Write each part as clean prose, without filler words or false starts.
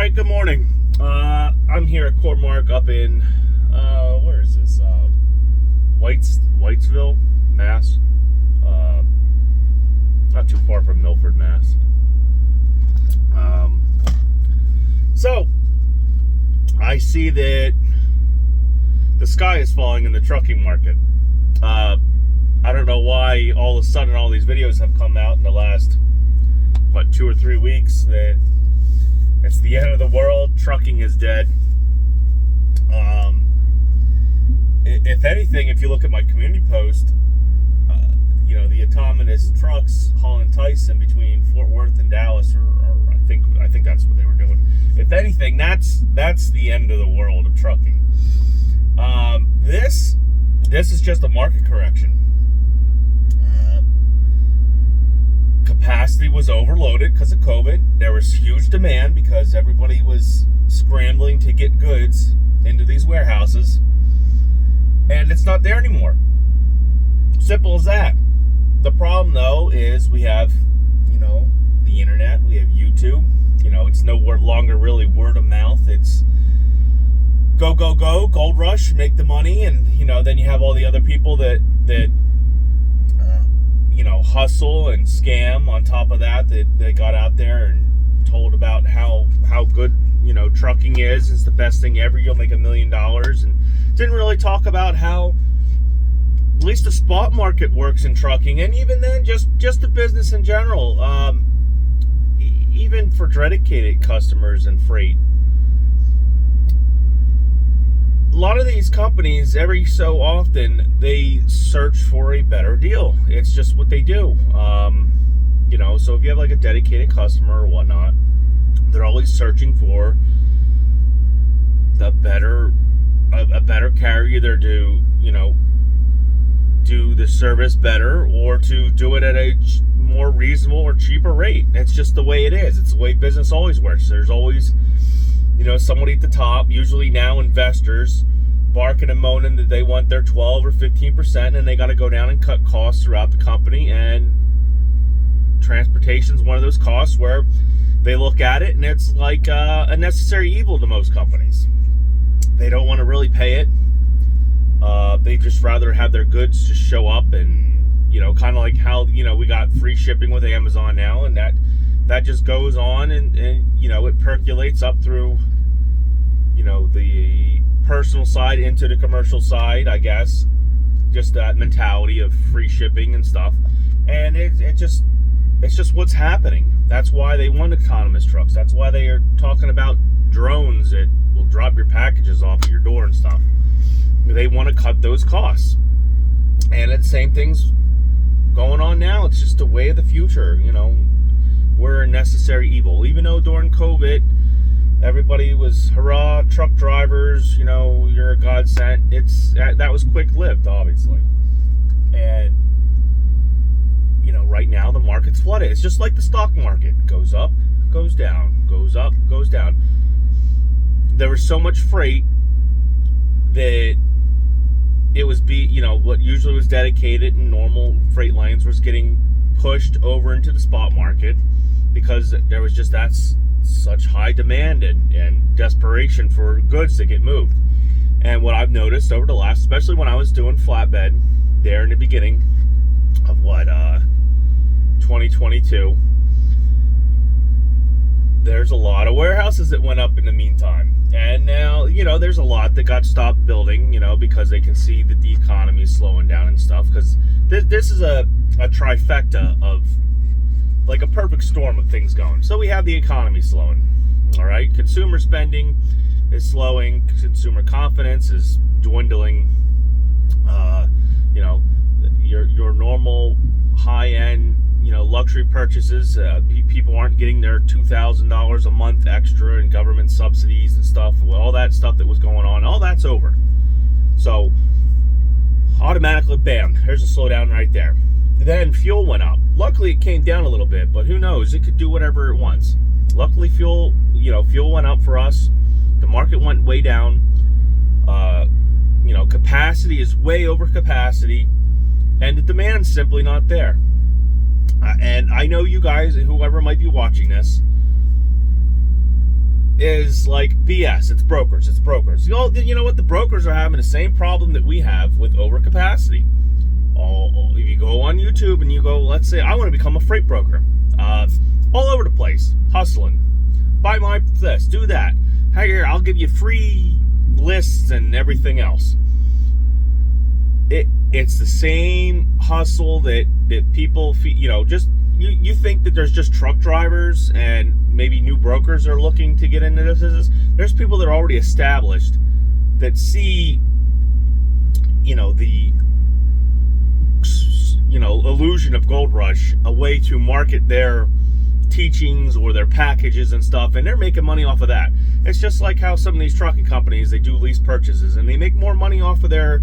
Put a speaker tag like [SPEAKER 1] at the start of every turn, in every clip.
[SPEAKER 1] right, good morning. I'm here at Core-Mark up in, where is this? Whitesville, Mass. Not too far from Milford, Mass. So, I see that the sky is falling in the trucking market. I don't know why all of a sudden all these videos have come out in the last, 2 or 3 weeks that it's the end of the world, trucking is dead. If anything, if you look at my community post, the autonomous trucks hauling Tyson between Fort Worth and Dallas, or I think that's what they were doing. If anything, that's the end of the world of trucking. This is just a market correction. Capacity was overloaded because of COVID. There was huge demand because everybody was scrambling to get goods into these warehouses, and it's not there anymore. Simple as that. The problem, though, is we have, the internet, we have YouTube. It's no longer really word of mouth. It's go, gold rush, make the money, and, then you have all the other people that hustle and scam on top of that they got out there and told about how good, trucking is. It's the best thing ever. You'll make $1 million, and didn't really talk about how at least the spot market works in trucking, and even then, just the business in general. Even for dedicated customers and freight, a lot of these companies, every so often, they search for a better deal. It's just what they do. So if you have like a dedicated customer or whatnot, they're always searching for a better carrier, either to do the service better or to do it at a more reasonable or cheaper rate. That's just the way it is. It's the way business always works. There's always somebody at the top, usually now investors, barking and moaning that they want their 12 or 15%, and they got to go down and cut costs throughout the company. And transportation is one of those costs where they look at it and it's like a necessary evil to most companies. They don't want to really pay it. They just rather have their goods just show up, and kind of like how we got free shipping with Amazon now, and that just goes on, and it percolates up through the personal side into the commercial side, I guess. Just that mentality of free shipping and stuff, and it's just what's happening. That's why they want autonomous trucks. That's why they are talking about drones that will drop your packages off at your door and stuff. They want to cut those costs, and the same thing's going on now. It's just the way of the future. We're a necessary evil. Even though during COVID, everybody was, hurrah, truck drivers, you're a godsend. That was quick-lived, obviously. And, right now the market's flooded. It's just like the stock market. Goes up, goes down, goes up, goes down. There was so much freight that it was what usually was dedicated and normal freight lanes was getting pushed over into the spot market because there was just such high demand and desperation for goods to get moved. And what I've noticed over the last, especially when I was doing flatbed there in the beginning of 2022, there's a lot of warehouses that went up in the meantime. And now, there's a lot that got stopped building, because they can see that the economy is slowing down and stuff. Because this is a trifecta of, like, a perfect storm of things going. So we have the economy slowing, all right? Consumer spending is slowing. Consumer confidence is dwindling. Your normal high-end, luxury purchases, people aren't getting their $2,000 a month extra in government subsidies and stuff. Well, all that stuff that was going on, all that's over. So automatically, bam, there's a slowdown right there. Then fuel went up. Luckily, it came down a little bit, but who knows? It could do whatever it wants. Luckily, fuel went up for us. The market went way down. Capacity is way over capacity, and the demand's simply not there. And I know you guys, whoever might be watching this, is like BS. It's brokers. You know what? The brokers are having the same problem that we have with overcapacity. If you go on YouTube and you go, let's say I want to become a freight broker, all over the place, hustling, buy my this, do that. Hey, here, I'll give you free lists and everything else. It's the same hustle that people, just you think that there's just truck drivers and maybe new brokers are looking to get into this business. There's people that are already established that see, the illusion of Gold Rush, a way to market their teachings or their packages and stuff, and they're making money off of that. It's just like how some of these trucking companies, they do lease purchases, and they make more money off of their,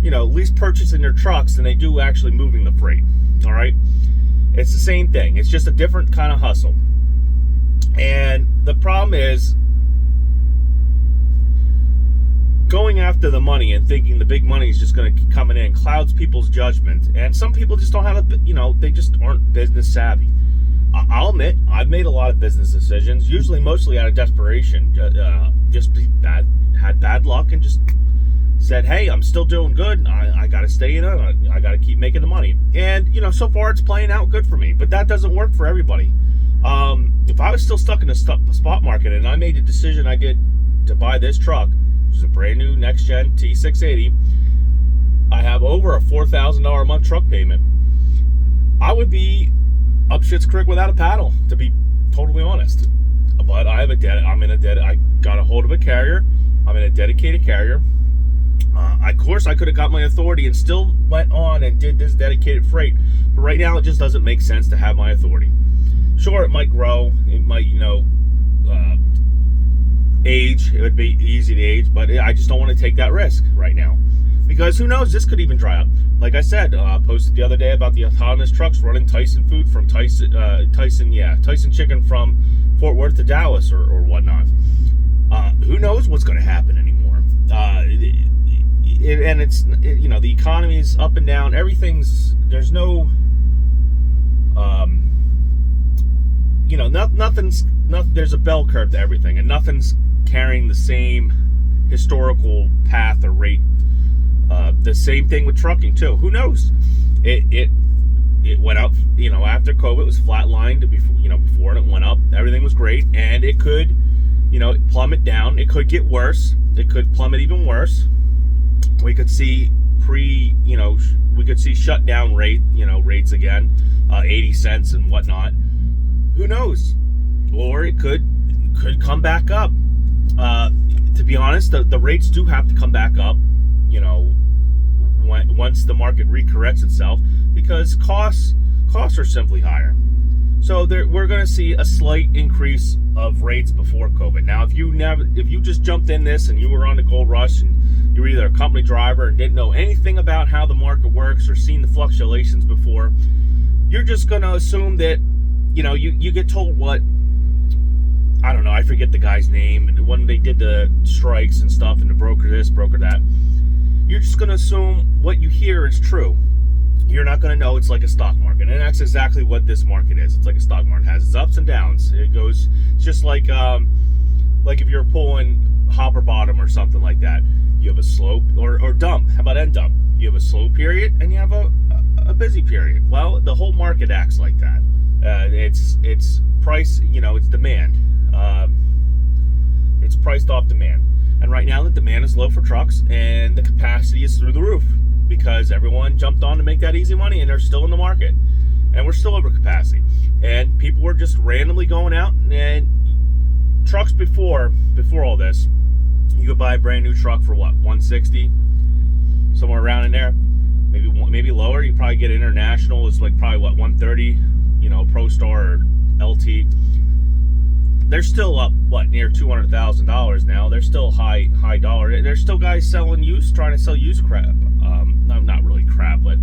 [SPEAKER 1] lease purchasing their trucks than they do actually moving the freight. All right? It's the same thing. It's just a different kind of hustle. And the problem is going after the money and thinking the big money is just going to come in clouds people's judgment. And some people just don't have they just aren't business savvy. I'll admit, I've made a lot of business decisions, mostly out of desperation. Had bad luck and just said, hey, I'm still doing good. I got to stay in it. I got to keep making the money. And, so far it's playing out good for me. But that doesn't work for everybody. If I was still stuck in the spot market and I made a decision I did to buy this truck, which is a brand new next-gen T680, I have over a $4,000 a month truck payment. I would be up shit's creek without a paddle, to be totally honest. But I got a hold of a carrier. I'm in a dedicated carrier. Of course, I could have got my authority and still went on and did this dedicated freight. But right now, it just doesn't make sense to have my authority. Sure, it might grow. It might, age. It would be easy to age, but I just don't want to take that risk right now. Because who knows, this could even dry up. Like I said, posted the other day about the autonomous trucks running Tyson food from Tyson chicken from Fort Worth to Dallas or whatnot. Who knows what's going to happen anymore? The economy's up and down. There's no, there's a bell curve to everything, and nothing's carrying the same historical path or rate. The same thing with trucking too. Who knows? It went up, after COVID, it was flatlined before, and it went up. Everything was great, and it could, plummet down. It could get worse. It could plummet even worse. We could see shutdown rates again, 80 cents and whatnot. Who knows? Or it could come back up. To be honest, the rates do have to come back up, once the market recorrects itself, because costs are simply higher. So we're going to see a slight increase of rates before COVID. Now, if you just jumped in this and you were on the Gold Rush and you were either a company driver and didn't know anything about how the market works or seen the fluctuations before, you're just going to assume that, you get told what, I don't know, I forget the guy's name, and when they did the strikes and stuff and the broker this, broker that, you're just going to assume what you hear is true. You're not going to know. It's like a stock market, and that's exactly what this market is. It's like a stock market. It has its ups and downs. It's just like if you're pulling hopper bottom or something like that. You have a slow or dump. How about end dump? You have a slow period and you have a busy period. Well, the whole market acts like that. It's price. It's demand. It's priced off demand. And right now the demand is low for trucks and the capacity is through the roof because everyone jumped on to make that easy money and they're still in the market. And we're still over capacity. And people were just randomly going out, and trucks before all this, you could buy a brand new truck for what, $160? Somewhere around in there. Maybe lower. You probably get international. It's like probably what, $130, ProStar or LT. They're still up, near $200,000 now. They're still high dollar. There's still guys trying to sell used crap. Not really crap, but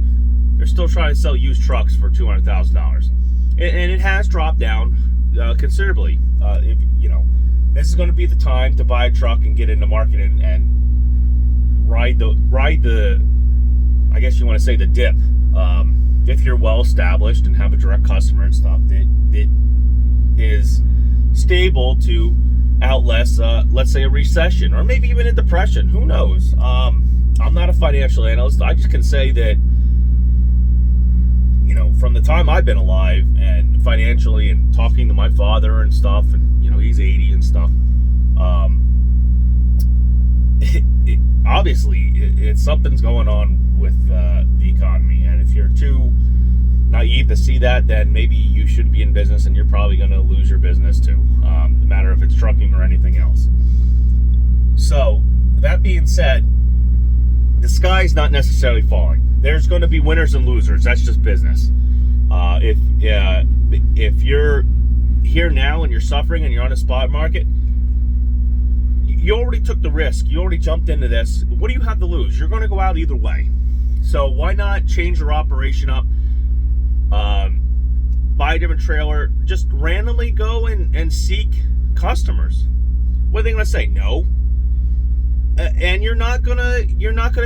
[SPEAKER 1] they're still trying to sell used trucks for $200,000. And it has dropped down considerably. This is going to be the time to buy a truck and get in the market and ride the, I guess you want to say, the dip. If you're well established and have a direct customer and stuff that is stable to outlast, let's say, a recession or maybe even a depression. Who knows? I'm not a financial analyst. I just can say that, from the time I've been alive and financially and talking to my father and stuff, and, he's 80 and stuff, obviously it's something's going on with the economy. And if you're too naive to see that, then maybe you shouldn't be in business, and you're probably going to lose your business too, no matter if it's trucking or anything else. So, that being said, the sky's not necessarily falling. There's going to be winners and losers. That's just business. If you're here now and you're suffering and you're on a spot market, you already took the risk. You already jumped into this. What do you have to lose? You're going to go out either way. So why not change your operation up? Buy a different trailer. Just randomly go and seek customers. What are they going to say? No. And you're not gonna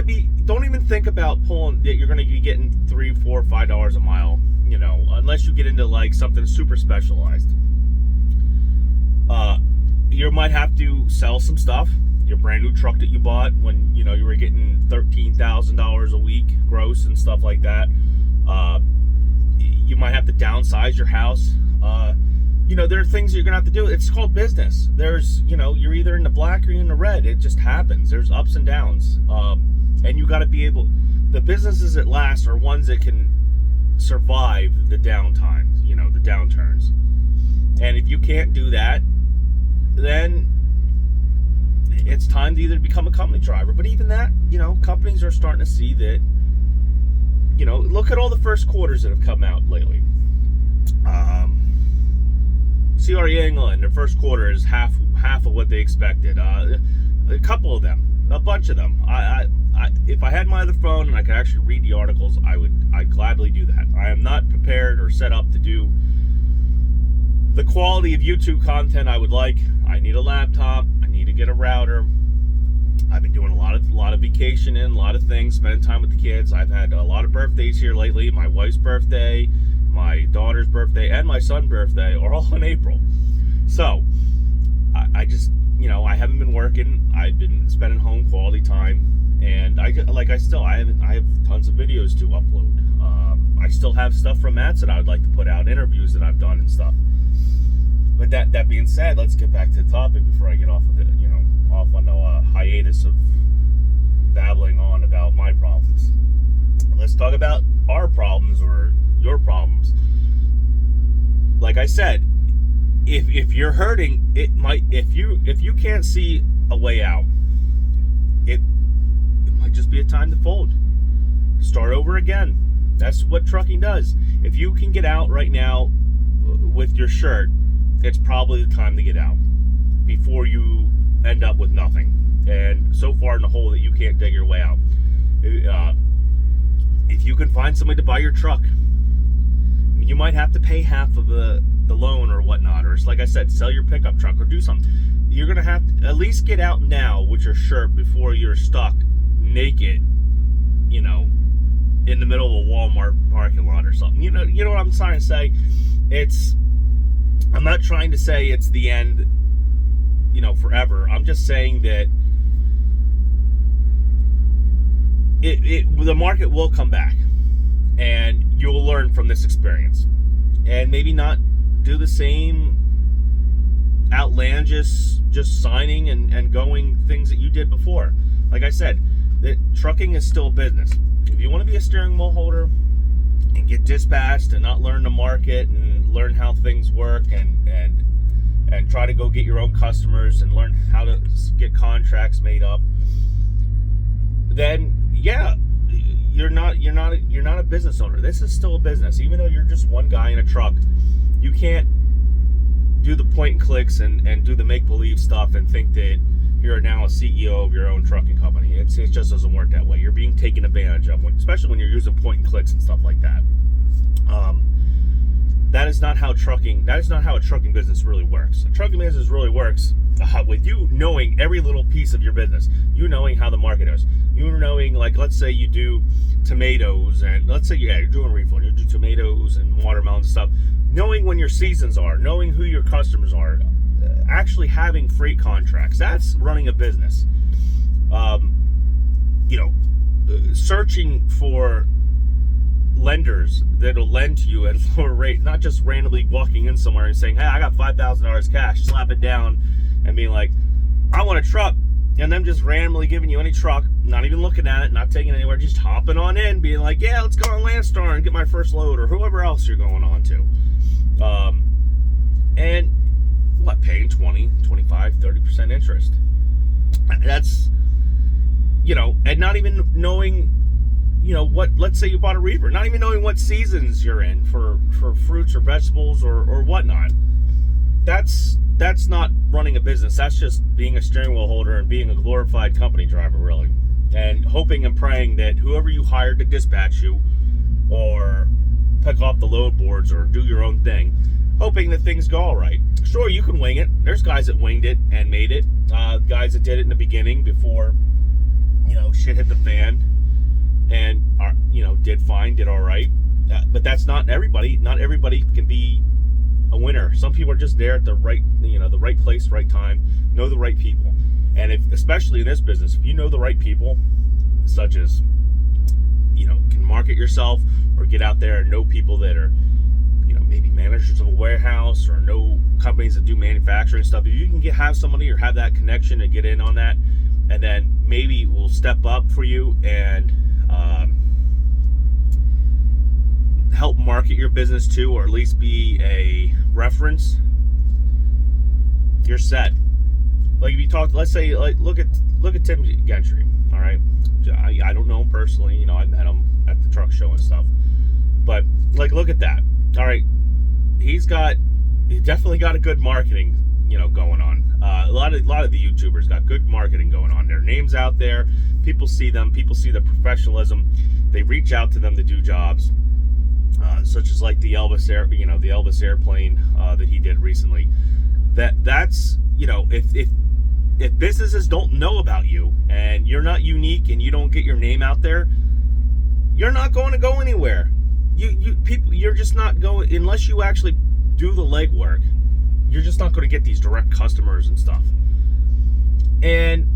[SPEAKER 1] be. Don't even think about pulling that. You're gonna be getting $3, $4, $5 a mile. Unless you get into like something super specialized. You might have to sell some stuff. Your brand new truck that you bought when you were getting $13,000 a week gross and stuff like that. You might have to downsize your house. There are things you're gonna have to do. It's called business. There's, you're either in the black or you're in the red. It just happens. There's ups and downs, and you got to be able. The businesses that last are ones that can survive the downtimes. The downturns. And if you can't do that, then it's time to either become a company driver. But even that, companies are starting to see that. Look at all the first quarters that have come out lately. CRE England, their first quarter is half of what they expected. A couple of them, a bunch of them. If I had my other phone and I could actually read the articles, I'd gladly do that. I am not prepared or set up to do the quality of YouTube content I would like. I need a laptop. I need to get a router. I've been doing a lot of vacationing, a lot of things, spending time with the kids. I've had a lot of birthdays here lately. My wife's birthday, my daughter's birthday, and my son's birthday are all in April. So I just, I haven't been working. I've been spending home quality time, and I have tons of videos to upload. I still have stuff from Matt's that I would like to put out, interviews that I've done and stuff. But that being said, let's get back to the topic before I get off of it, off on a hiatus of babbling on about my problems. Let's talk about our problems or your problems. Like I said, if you're hurting, it might, if you can't see a way out, it might just be a time to fold. Start over again. That's what trucking does. If you can get out right now with your shirt, it's probably the time to get out before you end up with nothing and so far in the hole that you can't dig your way out. If you can find somebody to buy your truck, you might have to pay half of the loan or whatnot, or like I said, sell your pickup truck or do something. You're gonna have to at least get out now with your shirt before you're stuck naked, in the middle of a Walmart parking lot or something. You know what I'm trying to say? I'm not trying to say it's the end, forever. I'm just saying that the market will come back, and you'll learn from this experience, and maybe not do the same outlandish just signing and going things that you did before. Like I said, that trucking is still a business. If you want to be a steering wheel holder and get dispatched and not learn the market and learn how things work and try to go get your own customers and learn how to get contracts made up, then yeah, you're not a business owner. This is still a business. Even though you're just one guy in a truck, you can't do the point and clicks and do the make-believe stuff and think that you're now a CEO of your own trucking company. It just doesn't work that way. You're being taken advantage of, especially when you're using point and clicks and stuff like that. That is not how a trucking business really works. A trucking business really works with you knowing every little piece of your business. You knowing how the market is. You knowing, like, let's say you do tomatoes, and let's say you're doing refill. You do tomatoes and watermelon stuff. Knowing when your seasons are, knowing who your customers are, actually having freight contracts. That's running a business. Searching for lenders that'll lend to you at a lower rate, not just randomly walking in somewhere and saying, hey, I got $5,000 cash, slap it down, and being like, I want a truck, and them just randomly giving you any truck, not even looking at it, not taking it anywhere, just hopping on in, being like, yeah, let's go on Landstar and get my first load, or whoever else you're going on to. And paying 20, 25, 30% interest. That's, and not even knowing, let's say you bought a Reaver, not even knowing what seasons you're in for fruits or vegetables or whatnot. That's not running a business. That's just being a steering wheel holder and being a glorified company driver, really. And hoping and praying that whoever you hired to dispatch you or pick off the load boards or do your own thing, hoping that things go all right. Sure, you can wing it. There's guys that winged it and made it. Guys that did it in the beginning before, shit hit the fan and, did fine, did all right. But that's not everybody. Not everybody can be a winner. Some people are just there at the right, the right place, right time, know the right people. And especially in this business, if you know the right people, such as, can market yourself or get out there and know people that are, maybe managers of a warehouse or know companies that do manufacturing stuff, if you can have somebody or have that connection to get in on that, and then maybe we'll step up for you and help market your business too, or at least be a reference, you're set. Like if you talk, let's say, like look at Tim Gentry. All right, I don't know him personally. I met him at the truck show and stuff, but like look at that. All right, he's definitely got a good marketing, going on. A lot of the YouTubers got good marketing going on. Their names out there, people see them, people see the professionalism. They reach out to them to do jobs, such as like the Elvis airplane that he did recently. That's if businesses don't know about you and you're not unique and you don't get your name out there, you're not going to go anywhere. You're just not going, unless you actually do the legwork. You're just not going to get these direct customers and stuff. And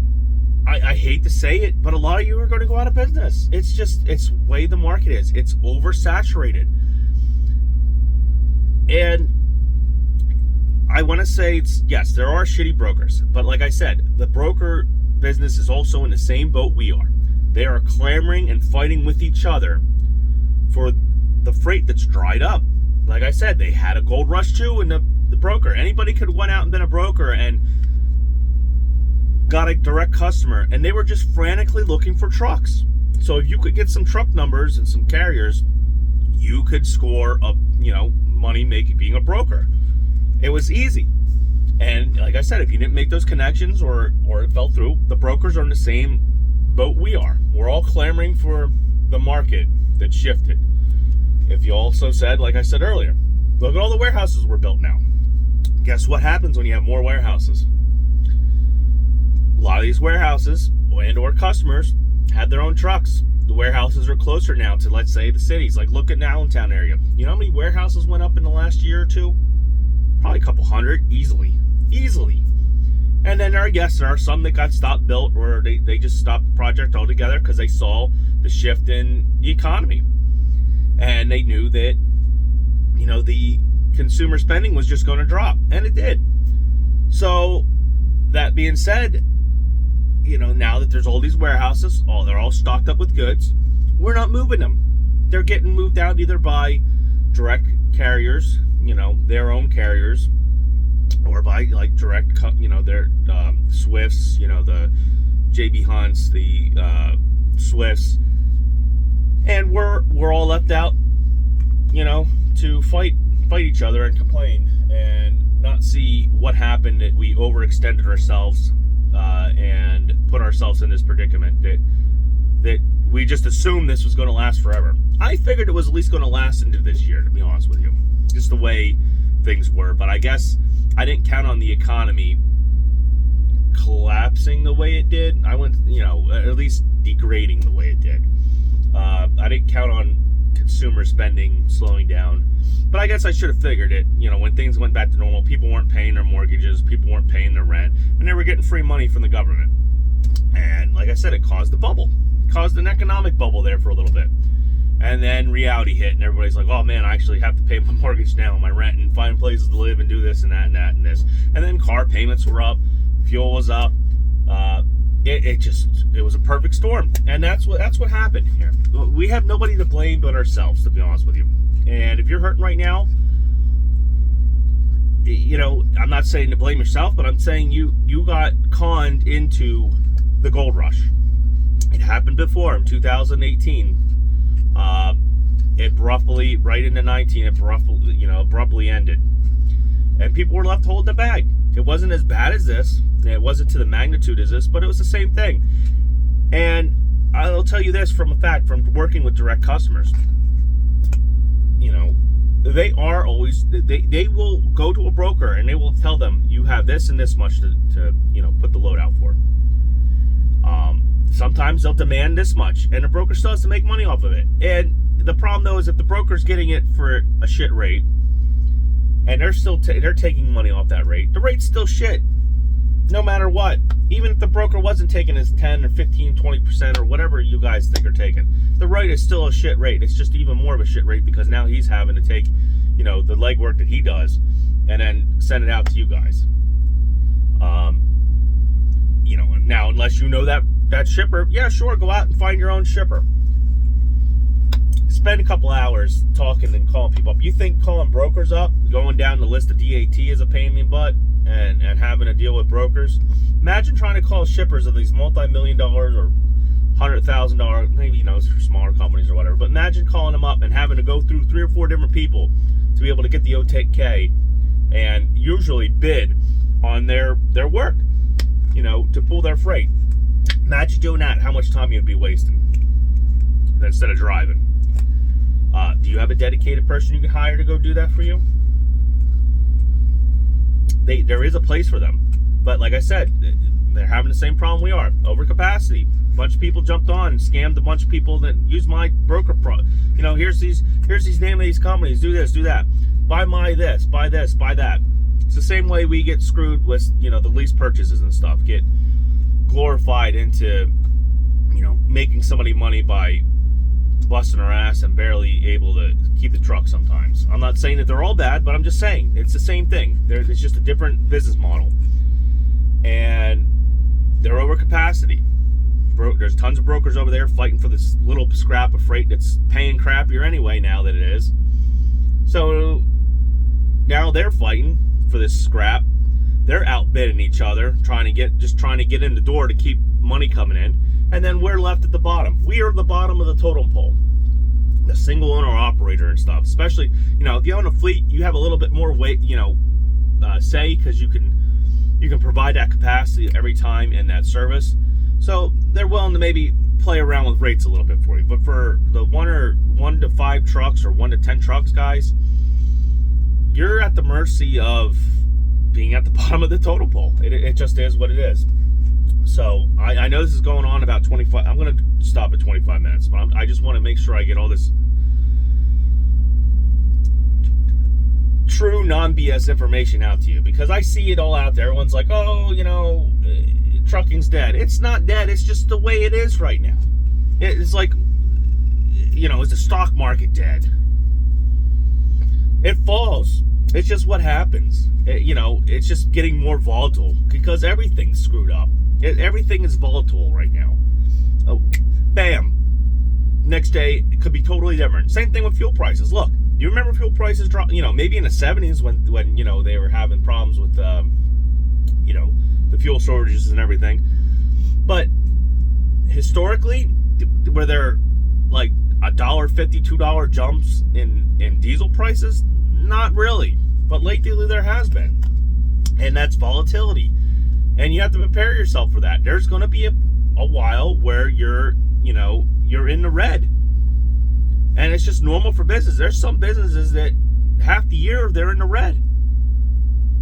[SPEAKER 1] I hate to say it, but a lot of you are going to go out of business. It's the way the market is. It's oversaturated. And I want to say yes, there are shitty brokers, but like I said, the broker business is also in the same boat we are. They are clamoring and fighting with each other for the freight that's dried up. Like I said, they had a gold rush too in the broker. Anybody could have went out and been a broker and got a direct customer, and they were just frantically looking for trucks. So if you could get some truck numbers and some carriers, you could score money being a broker. It was easy. And like I said, if you didn't make those connections or it fell through, the brokers are in the same boat we are. We're all clamoring for the market that shifted. If you also said, like I said earlier, look at all the warehouses were built now. Guess what happens when you have more warehouses? A lot of these warehouses and or customers had their own trucks. The warehouses are closer now to, let's say, the cities. Like look at the Allentown area. You know how many warehouses went up in the last year or two? Probably a couple hundred, easily. And then there are some that got stopped built, or they just stopped the project altogether because they saw the shift in the economy. And they knew that, the consumer spending was just going to drop. And it did. So, that being said, now that there's all these warehouses, they're all stocked up with goods, we're not moving them. They're getting moved out either by direct carriers, their own carriers, or by like direct, their Swifts, the JB Hunts, the Swifts, and we're all left out, to fight each other and complain and not see what happened, that we overextended ourselves and put ourselves in this predicament that we just assumed this was going to last forever. I figured it was at least going to last into this year, to be honest with you, just the way things were. But I guess I didn't count on the economy collapsing the way it did. I went, at least degrading the way it did. I didn't count on consumer spending slowing down. But I guess I should have figured it. When things went back to normal, people weren't paying their mortgages, people weren't paying their rent, and they were getting free money from the government. And like I said, it caused a bubble. It caused an economic bubble there for a little bit. And then reality hit, and everybody's like, oh man, I actually have to pay my mortgage now, my rent, and find places to live and do this and that and that and this. And then car payments were up, fuel was up. It was a perfect storm. And that's what happened here. We have nobody to blame but ourselves, to be honest with you. And if you're hurting right now, I'm not saying to blame yourself, but I'm saying you got conned into the gold rush. It happened before in 2018. It abruptly, right into 19, abruptly ended. And people were left holding the bag. It wasn't as bad as this. It wasn't to the magnitude as this, but it was the same thing. And I'll tell you this from a fact, from working with direct customers. They are always, they will go to a broker and they will tell them, you have this and this much to put the load out for. Sometimes they'll demand this much, and the broker still has to make money off of it. And the problem, though, is if the broker's getting it for a shit rate, and they're still they're taking money off that rate, the rate's still shit, no matter what. Even if the broker wasn't taking his 10 or 15, 20% or whatever you guys think are taking, the rate is still a shit rate. It's just even more of a shit rate because now he's having to take, the legwork that he does, and then send it out to you guys. Now, unless you know that shipper, yeah, sure, go out and find your own shipper. Spend a couple hours talking and calling people up. You think calling brokers up, going down the list of DAT is a pain in the butt, and having to deal with brokers? Imagine trying to call shippers of these multi-million-dollar or $100,000, maybe, for smaller companies or whatever, but imagine calling them up and having to go through 3 or 4 different people to be able to get the OTK and usually bid on their work, to pull their freight. Imagine doing that, how much time you'd be wasting instead of driving. Do you have a dedicated person you can hire to go do that for you? There is a place for them. But like I said, they're having the same problem we are. Overcapacity. A bunch of people jumped on and scammed a bunch of people that use my broker here's these name of these companies, do this, do that. Buy my this, buy that. It's the same way we get screwed with, the lease purchases and stuff. Get glorified into, making somebody money by busting our ass and barely able to keep the truck sometimes. I'm not saying that they're all bad, but I'm just saying it's the same thing. It's just a different business model. And they're over capacity. There's tons of brokers over there fighting for this little scrap of freight that's paying crappier anyway now that it is. So now they're fighting for this scrap. They're outbidding each other, trying to get in the door to keep money coming in. And then we're left at the bottom. We are the bottom of the totem pole. The single owner operator and stuff. Especially, if you own a fleet, you have a little bit more weight, say, because you can provide that capacity every time in that service. So they're willing to maybe play around with rates a little bit for you. But for the 1 to 5 trucks or 1 to 10 trucks, guys, you're at the mercy of being at the bottom of the totem pole. It just is what it is. So I know this is going on about 25. I'm going to stop at 25 minutes, but I just want to make sure I get all this true non-BS information out to you, because I see it all out there. Everyone's like, oh, trucking's dead. It's not dead. It's just the way it is right now. It's like, is the stock market dead? It falls. It's just what happens. It's just getting more volatile because everything's screwed up. Everything is volatile right now. Oh, bam. Next day, it could be totally different. Same thing with fuel prices. Look, you remember fuel prices drop, maybe in the 70s when they were having problems with, the fuel shortages and everything. But historically, were there like $1.50, $2 jumps in diesel prices? Not really. But lately there has been. And that's volatility. And you have to prepare yourself for that. There's going to be a while where you're in the red. And it's just normal for business. There's some businesses that half the year they're in the red.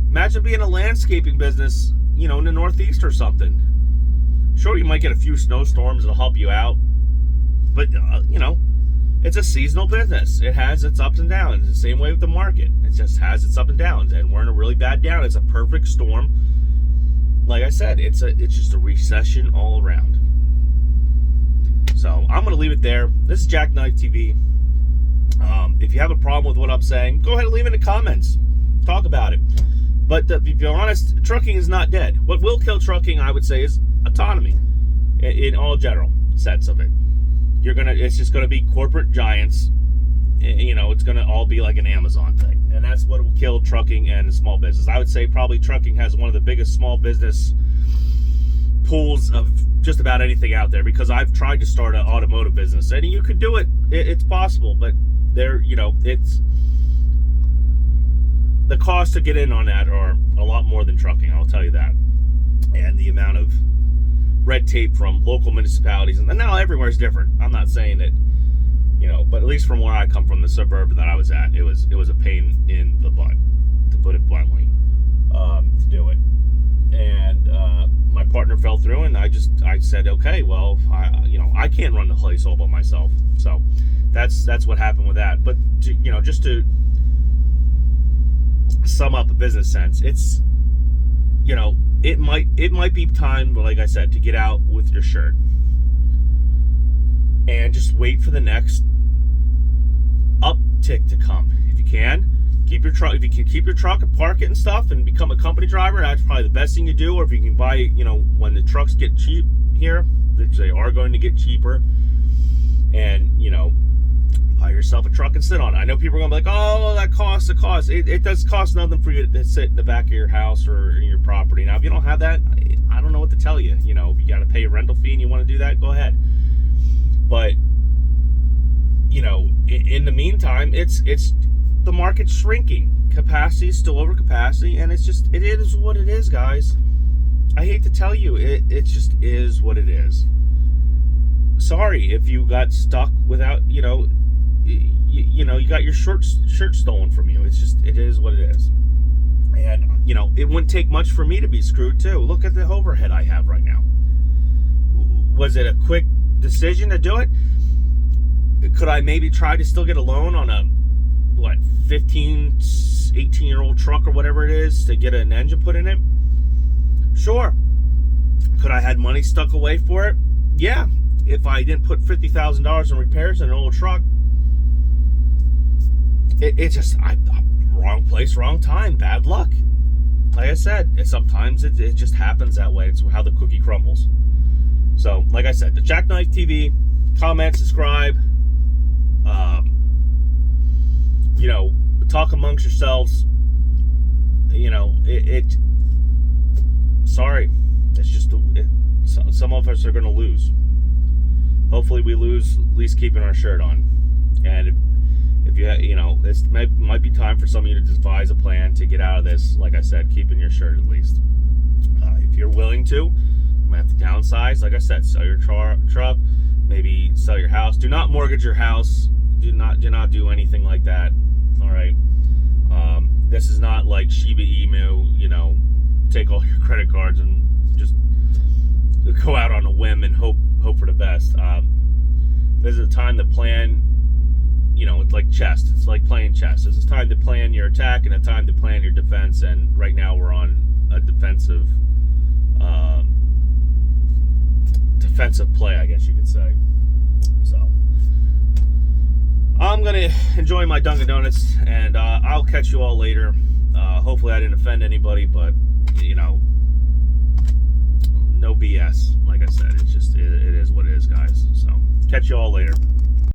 [SPEAKER 1] Imagine being a landscaping business, in the Northeast or something. Sure, you might get a few snowstorms that'll help you out. But, it's a seasonal business. It has its ups and downs. The same way with the market. It just has its ups and downs. And we're in a really bad down. It's a perfect storm. Like I said, it's just a recession all around. So I'm going to leave it there. This is Jackknife TV. If you have a problem with what I'm saying, go ahead and leave it in the comments. Talk about it. But to be honest, trucking is not dead. What will kill trucking, I would say, is autonomy. In all general sense of it. It's just gonna be corporate giants. You know, it's gonna all be like an Amazon thing, and that's what will kill trucking and small business. I would say probably trucking has one of the biggest small business pools of just about anything out there, because I've tried to start an automotive business, and you could do it. It's possible, but it's the cost to get in on that are a lot more than trucking. I'll tell you that, and the amount of red tape from local municipalities, and now everywhere is different. I'm not saying that, but at least from where I come from, the suburb that I was at, it was a pain in the butt, to put it bluntly, to do it. And my partner fell through, and I said, okay, well, I can't run the place all by myself. So that's what happened with that. But just to sum up a business sense, it's it might be time, like I said, to get out with your shirt and just wait for the next uptick to come. If you can, keep your truck. If you can keep your truck and park it and stuff and become a company driver, that's probably the best thing to do. Or if you can buy, when the trucks get cheap here, which they are going to get cheaper, and buy yourself a truck and sit on it. I know people are going to be like, oh, that costs a cost. It does cost nothing for you to sit in the back of your house or in your property. Now, if you don't have that, I don't know what to tell you. If you got to pay a rental fee and you want to do that, go ahead. But, in the meantime, it's the market's shrinking. Capacity is still over capacity, and it is what it is, guys. I hate to tell you, it just is what it is. Sorry if you got stuck without, you got your shirt stolen from you. It is what it is. And, it wouldn't take much for me to be screwed too. Look at the overhead I have right now. Was it a quick decision to do it? Could I maybe try to still get a loan on a 15, 18-year-old truck or whatever it is to get an engine put in it? Sure. Could I had money stuck away for it? Yeah. If I didn't put $50,000 in repairs in an old truck, wrong place, wrong time, bad luck. Like I said, sometimes it just happens that way. It's how the cookie crumbles. So, like I said, the Jackknife TV, comment, subscribe, talk amongst yourselves. Sorry, it's just some of us are going to lose. Hopefully we lose at least keeping our shirt on. And if you it might be time for some of you to devise a plan to get out of this. Like I said, keeping your shirt at least. If you're willing to, you might have to downsize. Like I said, sell your truck, maybe sell your house. Do not mortgage your house. Do not do anything like that. All right. This is not like Shiba Inu. Take all your credit cards and just go out on a whim and hope for the best. This is a time to plan. It's like chess. It's like playing chess. This is time to plan your attack and a time to plan your defense. And right now we're on a defensive play, I guess you could say. So I'm gonna enjoy my Dunkin' Donuts, and I'll catch you all later. Hopefully I didn't offend anybody, but no BS. Like I said, it is what it is, guys. So catch you all later.